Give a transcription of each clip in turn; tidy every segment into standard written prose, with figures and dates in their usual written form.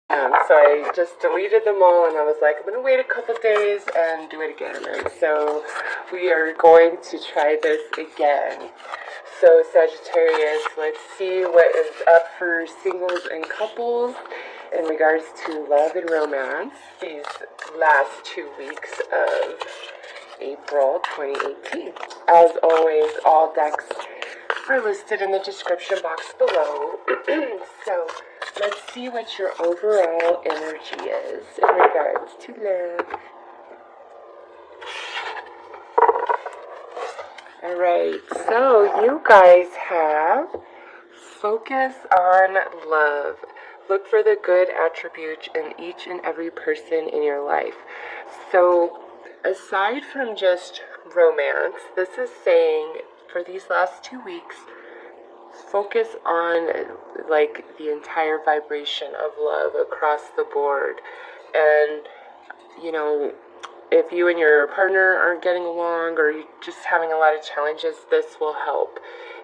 So I just deleted them all and I was like, I'm going to wait a couple days and do it again. And so we are going to try this again. So Sagittarius, let's see what is up for singles and couples in regards to love and romance these last 2 weeks of April 2018. As always, all decks are listed in the description box below. So let's see what your overall energy is in regards to love. Alright, so you guys have focus on love. Look for the good attributes in each and every person in your life. So aside from just romance, this is saying for these last 2 weeks, focus on like the entire vibration of love across the board. And you know, if you and your partner aren't getting along or you're just having a lot of challenges, this will help.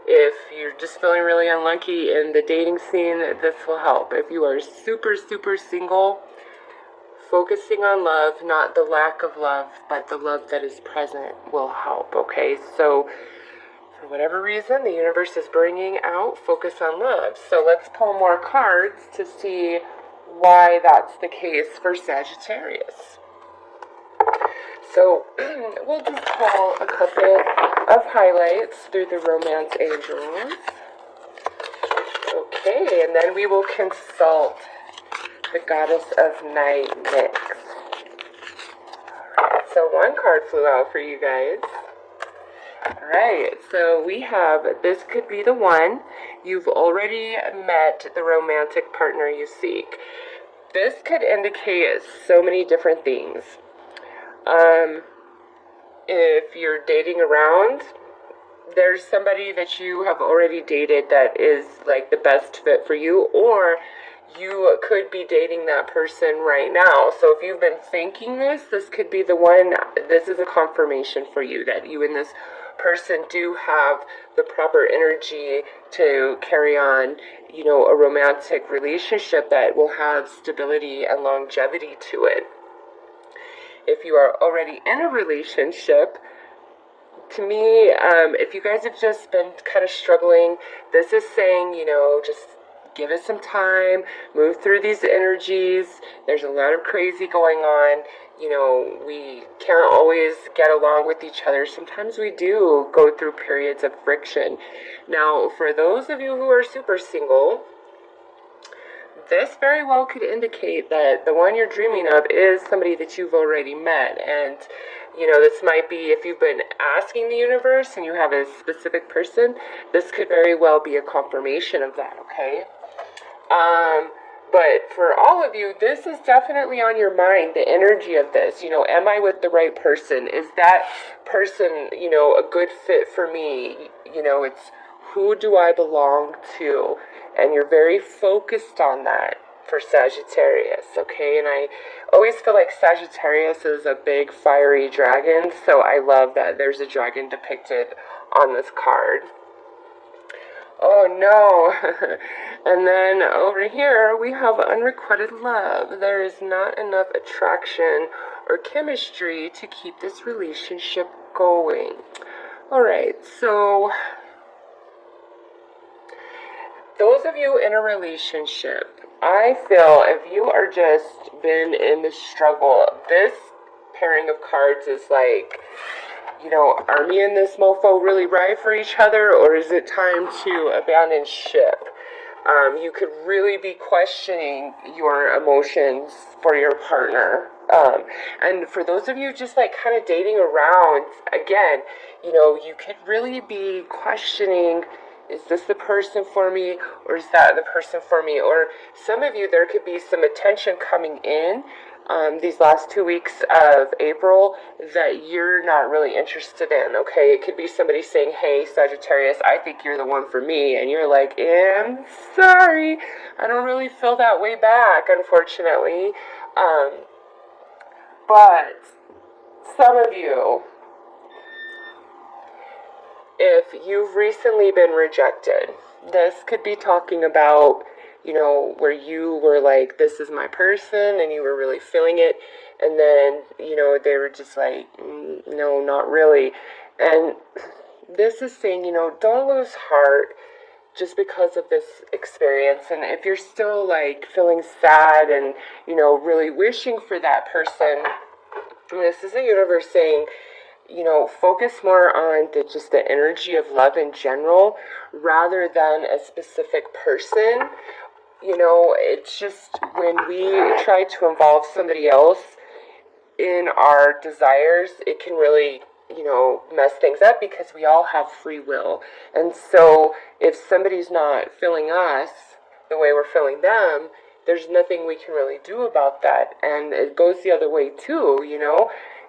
If you're just feeling really unlucky in the dating scene, this will help. If you are super single, focusing on love, not the lack of love, but the love that is present will help, okay? So for whatever reason, the universe is bringing out focus on love. So let's pull more cards to see why that's the case for Sagittarius. So we'll just pull a couple of highlights through the romance angels. Okay, and then we will consult the goddess of night next. Alright, so one card flew out for you guys. Alright, so we have, this could be the one. You've already met the romantic partner you seek. This could indicate so many different things. If you're dating around, there's somebody that you have already dated that is like the best fit for you, or you could be dating that person right now. So if you've been thinking this could be the one. This is a confirmation for you that you and this person do have the proper energy to carry on, you know, a romantic relationship that will have stability and longevity to it. If you are already in a relationship, to me, if you guys have just been kind of struggling, this is saying, you know, just give it some time, move through these energies. There's a lot of crazy going on. You know, we can't always get along with each other. Sometimes we do go through periods of friction. Now, for those of you who are super single, this very well could indicate that the one you're dreaming of is somebody that you've already met. And, you know, this might be, if you've been asking the universe and you have a specific person, this could very well be a confirmation of that, okay? But for all of you, this is definitely on your mind, the energy of this. You know, am I with the right person? Is that person, you know, a good fit for me? You know, it's who do I belong to? And you're very focused on that for Sagittarius, okay? And I always feel like Sagittarius is a big fiery dragon, so I love that there's a dragon depicted on this card. Oh no. And then over here we have unrequited love. There is not enough attraction or chemistry to keep this relationship going. Alright, so those of you in a relationship, I feel if you are just been in the struggle, this pairing of cards is like, you know, are me and this mofo really right for each other, or is it time to abandon ship? You could really be questioning your emotions for your partner. And for those of you just like kind of dating around, again, you know, you could really be questioning, is this the person for me, or is that the person for me? Or some of you, there could be some attention coming in these last 2 weeks of April that you're not really interested in, okay? It could be somebody saying, hey, Sagittarius, I think you're the one for me. And you're like, I'm sorry, I don't really feel that way back, unfortunately. But some of you, if you've recently been rejected, this could be talking about where you were like, this is my person, and you were really feeling it, and then, they were just like, no, not really. And this is saying, don't lose heart just because of this experience. And if you're still like feeling sad and, really wishing for that person, this is the universe saying, focus more on just the energy of love in general rather than a specific person. It's just when we try to involve somebody else in our desires, it can really, mess things up because we all have free will. And so if somebody's not feeling us the way we're feeling them, there's nothing we can really do about that. And it goes the other way too,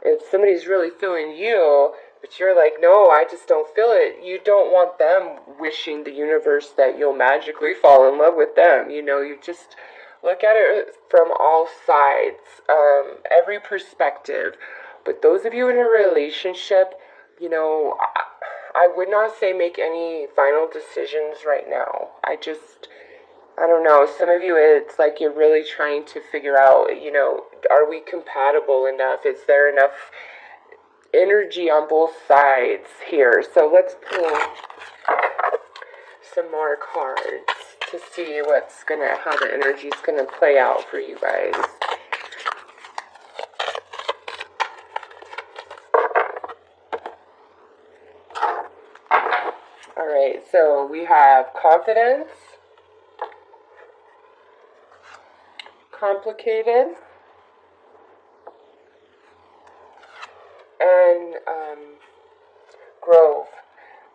If somebody's really feeling you, but you're like, no, I just don't feel it, you don't want them wishing the universe that you'll magically fall in love with them. You just look at it from all sides, every perspective. But those of you in a relationship, I would not say make any final decisions right now. I don't know. Some of you, it's like you're really trying to figure out, are we compatible enough? Is there enough energy on both sides here? So let's pull some more cards to see how the energy is gonna play out for you guys. All right, so we have confidence, complicated, and grove.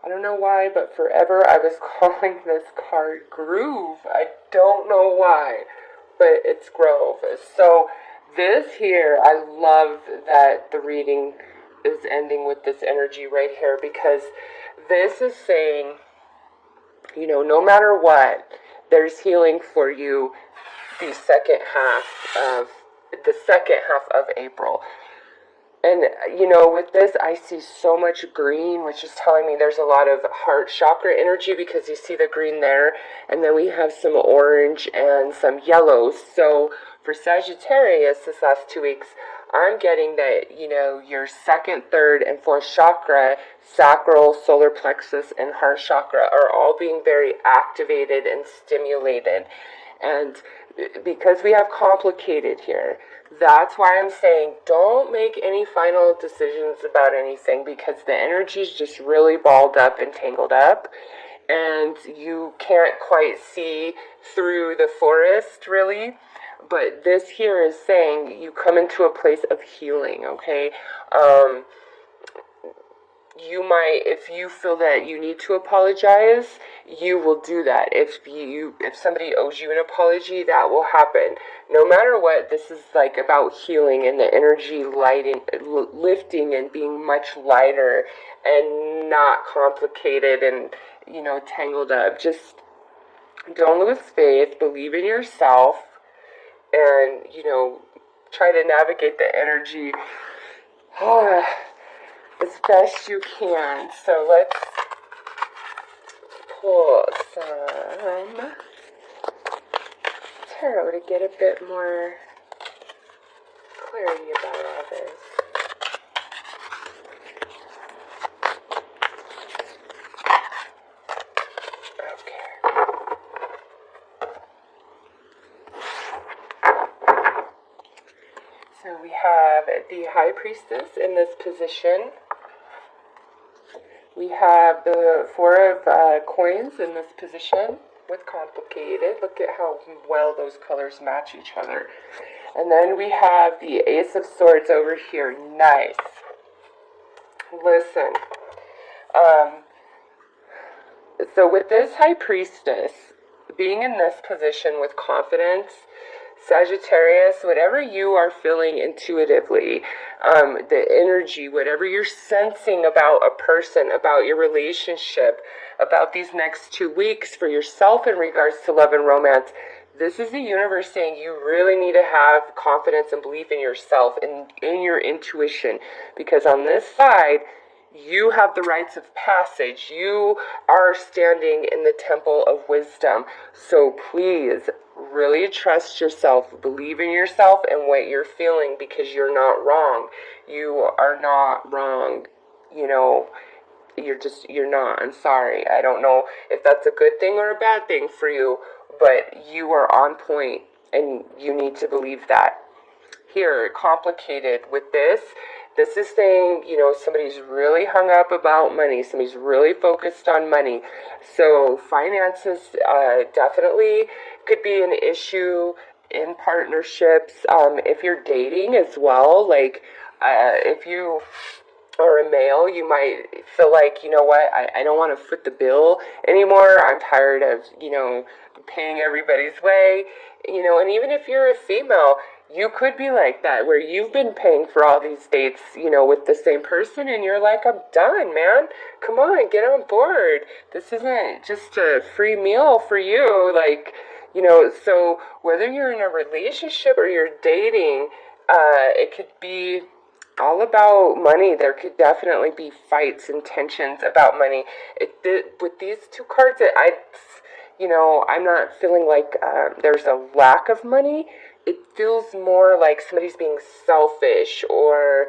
I don't know why, but forever I was calling this card Groove. I don't know why, but it's Grove. So this here, I love that the reading is ending with this energy right here, because this is saying, no matter what, there's healing for you the second half of April. And, with this, I see so much green, which is telling me there's a lot of heart chakra energy, because you see the green there. And then we have some orange and some yellows. So for Sagittarius this last 2 weeks, I'm getting that, your second, third, and fourth chakra, sacral, solar plexus, and heart chakra, are all being very activated and stimulated. And because we have complicated here, that's why I'm saying don't make any final decisions about anything, because the energy is just really balled up and tangled up, and you can't quite see through the forest really. But this here is saying you come into a place of healing, okay? You might, if you feel that you need to apologize, you will do that. If somebody owes you an apology, that will happen. No matter what, this is like about healing and the energy lifting and being much lighter and not complicated and, tangled up. Just don't lose faith, believe in yourself, and, try to navigate the energy as best you can. So let's pull some tarot to get a bit more clarity about all this. So we have the High Priestess in this position. We have the Four of Coins in this position with complicated. Look at how well those colors match each other. And then we have the Ace of Swords over here. Nice. Listen. So with this High Priestess being in this position with confidence, Sagittarius, whatever you are feeling intuitively, the energy, whatever you're sensing about a person, about your relationship, about these next 2 weeks for yourself in regards to love and romance, this is the universe saying you really need to have confidence and belief in yourself and in your intuition. Because on this side, You have the rites of passage. You are standing in the temple of wisdom. So please, really trust yourself. Believe in yourself and what you're feeling, because you're not wrong. You are not wrong. You know, you're not. I'm sorry. I don't know if that's a good thing or a bad thing for you, but you are on point and you need to believe that. Here, complicated with this. This is saying, somebody's really hung up about money. Somebody's really focused on money. So finances definitely could be an issue in partnerships. If you're dating as well, like if you or a male, you might feel like, you know what, I don't want to foot the bill anymore. I'm tired of, paying everybody's way, and even if you're a female, you could be like that, where you've been paying for all these dates, with the same person, and you're like, I'm done, man. Come on, get on board. This isn't just a free meal for you. Like, so whether you're in a relationship or you're dating, it could be all about money. There could definitely be fights and tensions about money. With these two cards, I'm not feeling like there's a lack of money. It feels more like somebody's being selfish, or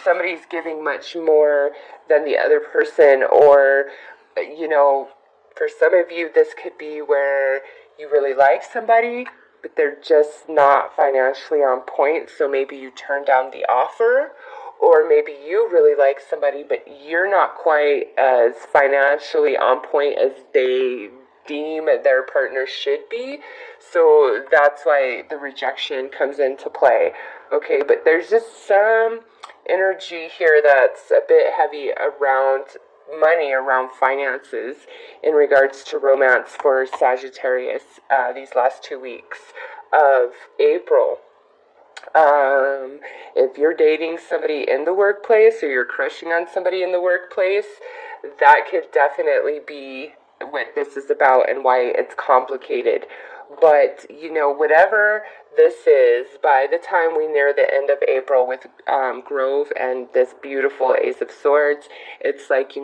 somebody's giving much more than the other person, or, for some of you, this could be where you really like somebody, but they're just not financially on point, so maybe you turn down the offer, or maybe you really like somebody, but you're not quite as financially on point as they deem their partner should be, so that's why the rejection comes into play. Okay, but there's just some energy here that's a bit heavy around money, around finances, in regards to romance for Sagittarius these last 2 weeks of April. If you're dating somebody in the workplace, or you're crushing on somebody in the workplace, that could definitely be what this is about and why it's complicated. But, whatever this is, by the time we near the end of April with Grove and this beautiful Ace of Swords, it's like,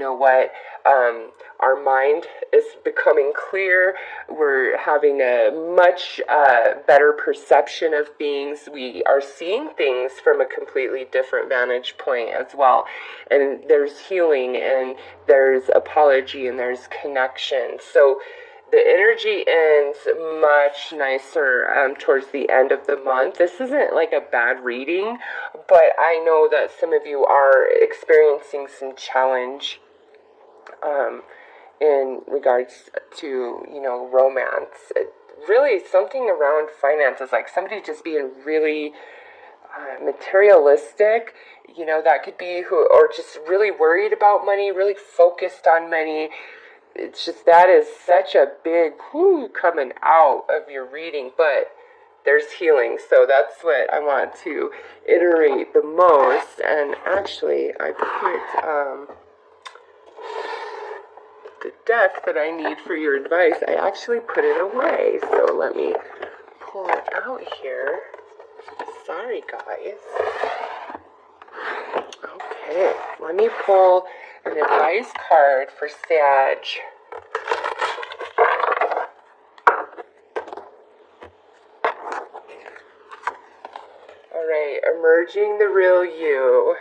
our mind is becoming clear. We're having a much better perception of things. We are seeing things from a completely different vantage point as well. And there's healing, and there's apology, and there's connection. So the energy ends much nicer towards the end of the month. This isn't like a bad reading, but I know that some of you are experiencing some challenge in regards to, romance. Really, something around finances, like somebody just being really materialistic, that could be or just really worried about money, really focused on money. It's just, that is such a big coming out of your reading, but there's healing. So that's what I want to iterate the most. And actually, I put the deck that I need for your advice, I actually put it away. So let me pull it out here. Sorry, guys. Okay, let me pull an advice card for Sag. Alright, emerging the real you.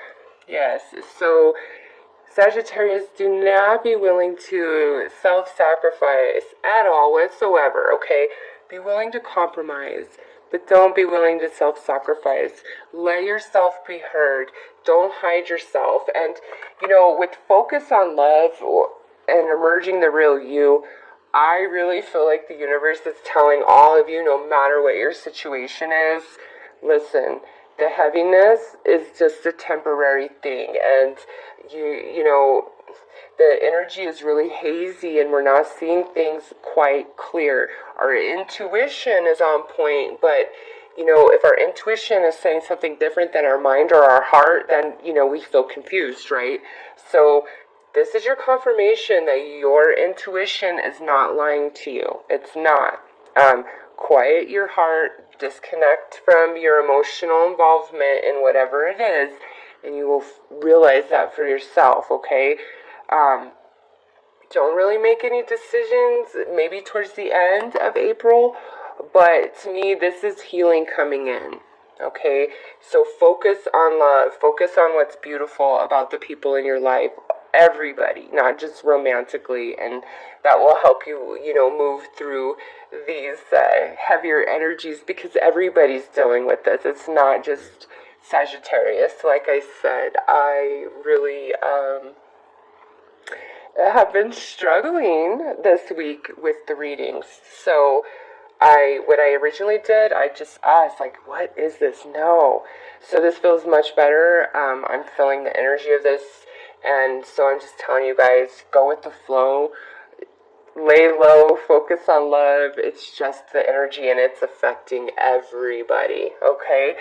Yes, so Sagittarius, do not be willing to self-sacrifice at all whatsoever, okay? Be willing to compromise, but don't be willing to self-sacrifice. Let yourself be heard. Don't hide yourself. And, with focus on love and emerging the real you, I really feel like the universe is telling all of you, no matter what your situation is, listen, the heaviness is just a temporary thing, and the energy is really hazy, and we're not seeing things quite clear. Our intuition is on point, but if our intuition is saying something different than our mind or our heart, then we feel confused, right? So this is your confirmation that your intuition is not lying to you. It's not. Quiet your heart, disconnect from your emotional involvement in whatever it is, and you will realize that for yourself, okay? Don't really make any decisions, maybe towards the end of April, but to me, this is healing coming in, okay? So focus on love, focus on what's beautiful about the people in your life, everybody, not just romantically, and that will help you, move through these heavier energies, because everybody's dealing with this. It's not just Sagittarius. Like I said, I really have been struggling this week with the readings. So what I originally did, I just asked, like, what is this? No. So this feels much better. I'm feeling the energy of this. And so I'm just telling you guys, go with the flow. Lay low, focus on love. It's just the energy, and it's affecting everybody, okay?